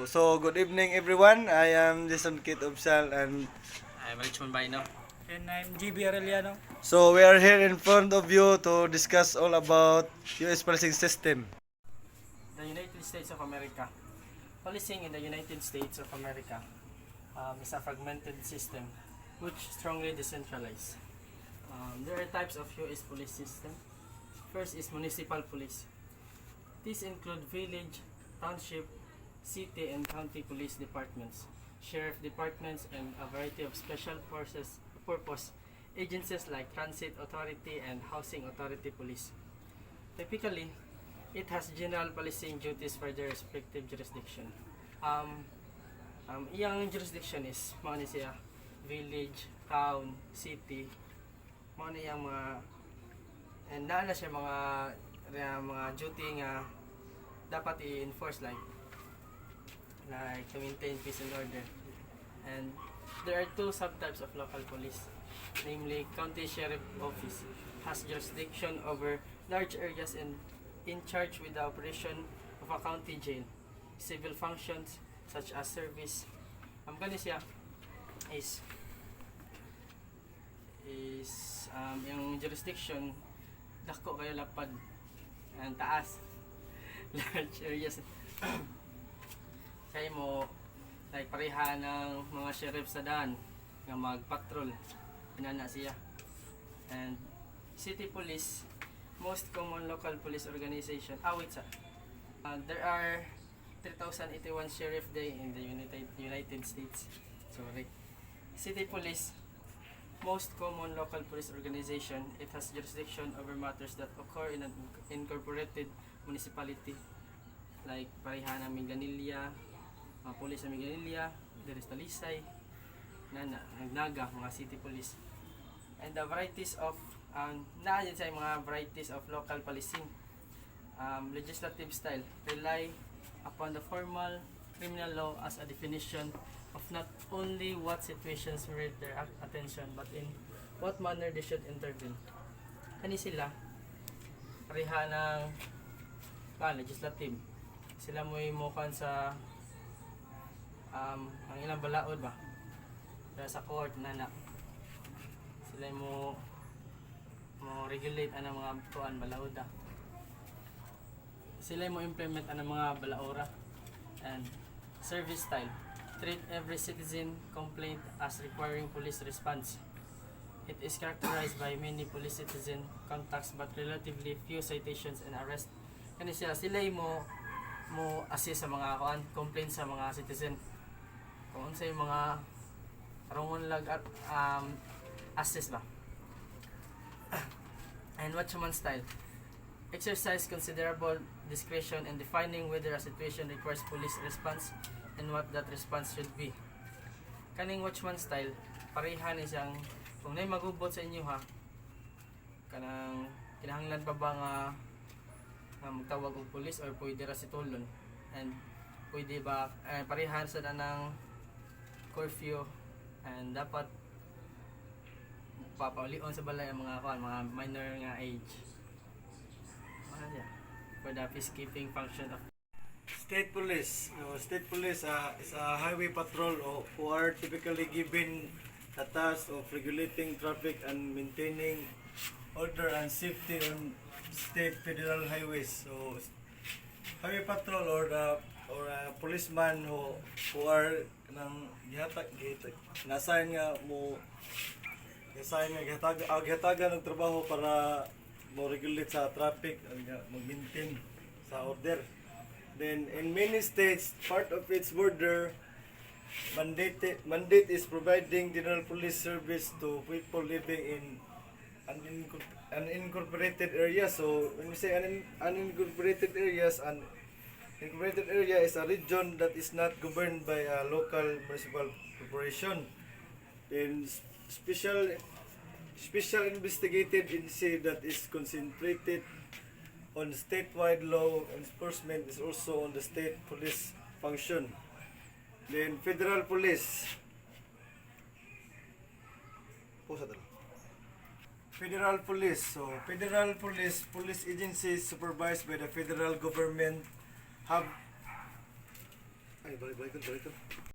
So good evening everyone. I am Jason Kit Upsal and I'm Richmond Baino. And I'm GB Arellano. so we are here in front of you to discuss all about US policing system. The United States of America. Policing in the United States of America is a fragmented system which strongly decentralized. There are types of US police system. First is municipal police. These include village, township, city and county police departments, sheriff departments, and a variety of special purpose agencies like Transit Authority and Housing Authority Police. Typically, it has general policing duties for their respective jurisdiction. Iyang jurisdiction is mga ni siya village, town, city. Mga ni iyang mga and naa na siya mga duty nga dapat i-enforce like to maintain peace and order. And there are two subtypes of local police, namely county sheriff office has jurisdiction over large areas and in charge with the operation of a county jail. Civil functions such as service gani siya is yung jurisdiction dako kayo lapad ang taas large areas kaya mo like pareha ng mga sheriff sa daan nga magpatrol pinana siya. And city police, most common local police organization there are 3,081 sheriff day in the United States. Sorry. City police, most common local police organization. It has jurisdiction over matters that occur in an incorporated municipality like pareha ng Minganilla, mga police sa Minganilla, Deres Talisay, Naga, mga city police. And the varieties of naadyan sa mga varieties of local policing. Legislative style rely upon the formal criminal law as a definition of not only what situations merit their attention but in what manner they should intervene. Kani sila pareha ng legislative. Sila mo imukan sa ang ilang balaod ba sa court na sila mo regulate ang mga tuan balaod sila mo implement ang mga balaora. And service style treat every citizen complaint as requiring police response. It is characterized by many police citizen contacts but relatively few citations and arrest. Kani sila mo assist sa mga complaints sa mga citizen kung sa mga karongon lag at assist ba. And watchman style exercise considerable discretion in defining whether a situation requires police response and what that response should be. Kaning watchman style pareha ni siyang kung nay magubot sa inyo kanang kinahanglan pa ba nga magtawag og pulis or pwede ra si tulon, and pwede ba parehan sa danang curfew and dapat papaulion sa balay ang mga minor nga age for the peacekeeping function of State police. State police is a highway patrol who are typically given the task of regulating traffic and maintaining order and safety on state federal highways. So highway patrol or a policeman who are nang nasayan nga gihatagan ng trabaho para mo regulate sa traffic mag-maintain sa order. Then in many states, part of its border mandate is providing general police service to people living in unincorporated areas. So when we say unincorporated areas, an incorporated area is a region that is not governed by a local municipal corporation. Then special investigative agency that is concentrated on statewide law enforcement is also on the state police function. Then federal police. Federal police. So federal police agencies supervised by the federal government have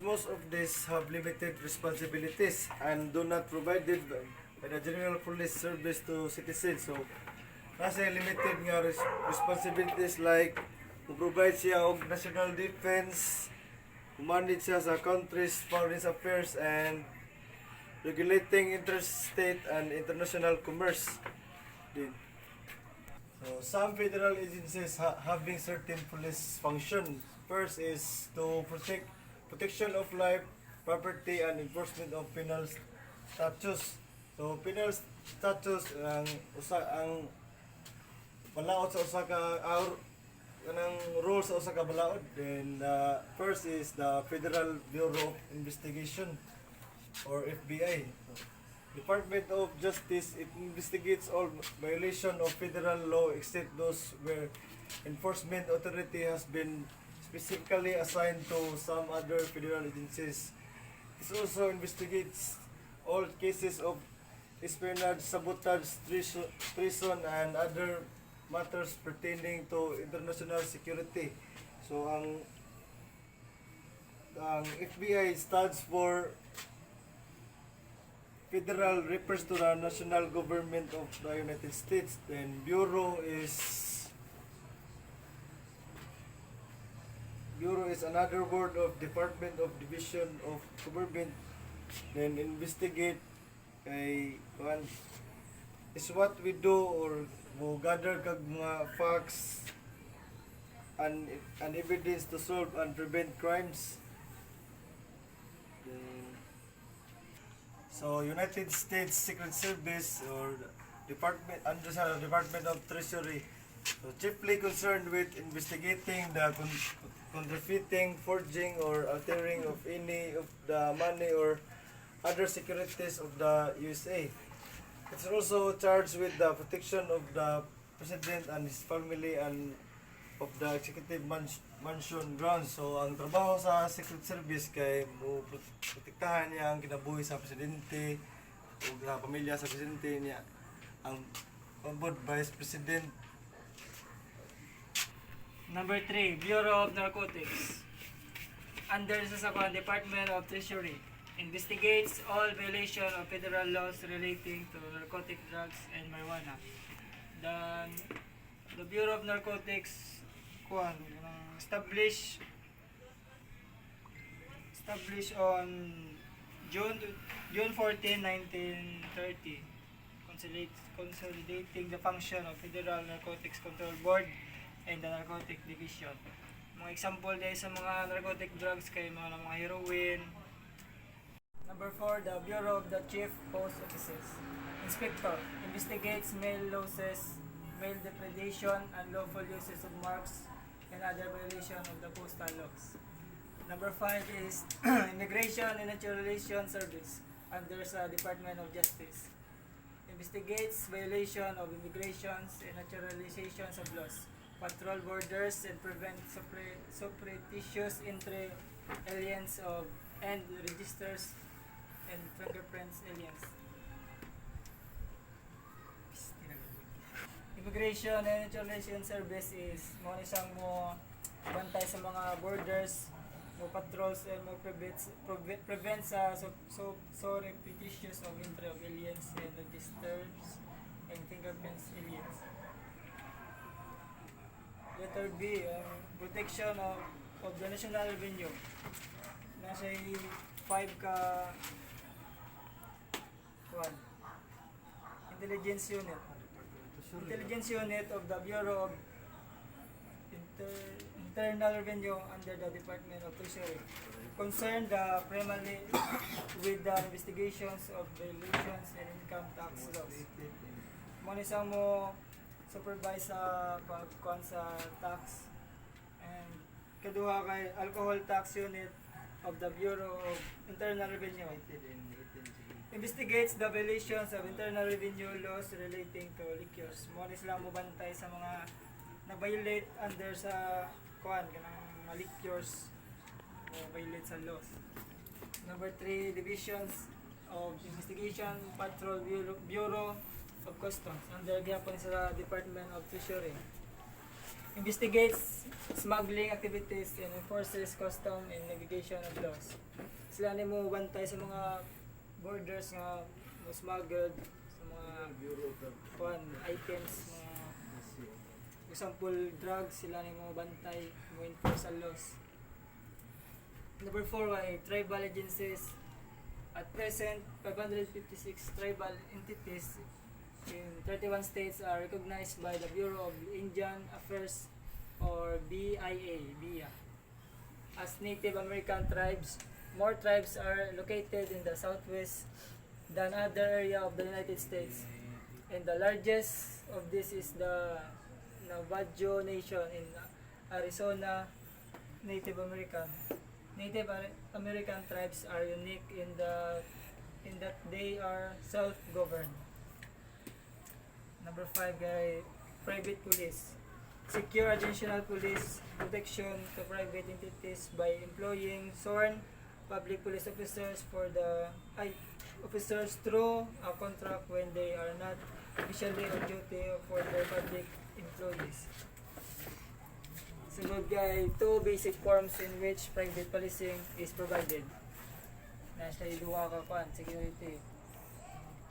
Most of these have limited responsibilities and do not provided by the General Police Service to citizens. So, nasa limited nga responsibilities like to provide siya og national defense, manage siya sa country's foreign affairs, and regulating interstate and international commerce. Din. So, some federal agencies having certain police function. First is to protection of life, property, and enforcement of penal statutes. So, penal status ang balaod sa usa ka kanang rules sa usa ka balaod. Then first is the Federal Bureau of Investigation or FBI. Department of Justice, it investigates all violation of federal law except those where enforcement authority has been specifically assigned to some other federal agencies. It also investigates all cases of espionage, sabotage, treason, and other matters pertaining to international security. So ang FBI stands for Federal, refers to the national government of the United States. Then Bureau is another word of Department of Division of Government. Then investigate is what we do or mo gather kag mga facts and evidence to solve and prevent crimes. So United States Secret Service or Department under sa Department of Treasury, so chiefly concerned with investigating the counterfeiting, forging, or altering of any of the money or other securities of the USA. It's also charged with the protection of the President and his family and of the executive mansion grounds. So ang trabaho sa Secret Service kay mo protektahan niya ang kinabuhi sa presidente o sa pamilya sa presidente niya, ang board vice president. Number 3, Bureau of Narcotics. Under sa Department of Treasury, investigates all violation of federal laws relating to narcotic drugs and marijuana. The Bureau of Narcotics established on June 14, 1930, consolidating the function of Federal Narcotics Control Board and the Narcotic Division. Mga example dahil sa mga narcotic drugs kay mga heroin. Number 4, the Bureau of the Chief Post Offices. Inspector investigates mail losses, mail depredation, unlawful uses of marks, and other violation of the postal laws. Number 5 is Immigration and Naturalization Service under sa Department of Justice. Investigates violation of immigrations and naturalizations of laws, patrol borders, and prevent surreptitious entry aliens of and registers and fingerprints aliens. Immigration and Naturalization Service is mo isang mo bantay sa mga borders, mo patrols, and mo prevent sa repetitious of entry of aliens and registers and fingerprints aliens. Letter B, protection of the national revenue. Nasa 5 ka Intelligence Unit of the Bureau of Internal Revenue under the Department of Treasury, concerned primarily with the investigations of violations and income tax laws. Monisa mo supervise sa pagkuhan sa tax, and kaduha kay Alcohol Tax Unit of the Bureau of Internal Revenue. Investigates the violations of internal revenue laws relating to liquors. Mo lang mo bantay sa mga na-violate under sa kanang mga liquors o violate sa laws. Number 3, Divisions of Investigation Patrol Bureau of Customs under gyapon sa Department of Treasury. investigates smuggling activities and enforces custom and navigation of laws. Sila ni mo bantay sa mga borders nga mo smuggled sa mga items, mga example drugs, sila ni mo bantay, mo enforce ang laws. Number 4 ay tribal agencies. At present, 556 tribal entities in 31 states are recognized by the Bureau of Indian Affairs or BIA as Native American tribes. More tribes are located in the southwest than other area of the United States, and the largest of this is the Navajo Nation in Arizona. Native American tribes are unique in that they are self-governed. Number 5 guys, private police. Secure additional police protection to private entities by employing sworn public police officers officers through a contract when they are not officially on duty for their public employees. Sunod guys, 2 basic forms in which private policing is provided. Nasa iluwa ka kwan, security.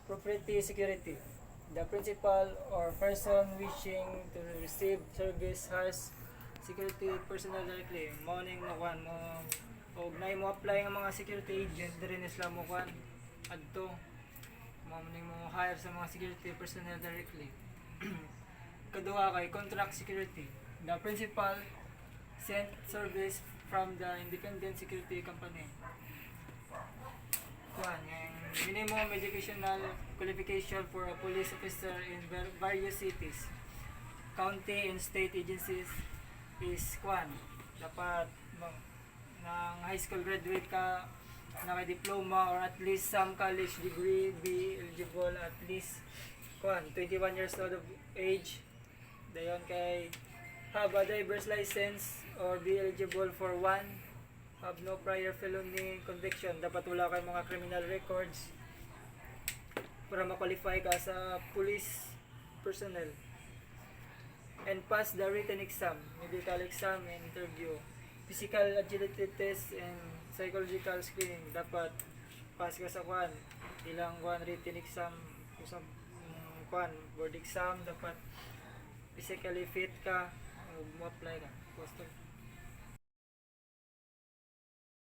Property security. The principal or person wishing to receive service has security personnel directly. Morning mo kwan mo og nay mo apply ng mga security agent diri na sila mo kwan adto. Morning mo hire sa mga security personnel directly. Kadua kay contract security. The principal sent service from the independent security company. Kwan, minimum educational qualification for a police officer in various cities, county and state agencies is kwan. Dapat ng high school graduate ka, naka-diploma or at least some college degree, be eligible at least kwan, 21 years old of age. Dayon kay have a driver's license or be eligible for one. Have no prior felony conviction. Dapat wala kay mga criminal records para ma-qualify ka sa police personnel. And pass the written exam, medical exam and interview. Physical agility test and psychological screening. Dapat pass ka sa kwan. Ilang kwan written exam, kusang kwan board exam, dapat physically fit ka, mo apply ka. Basta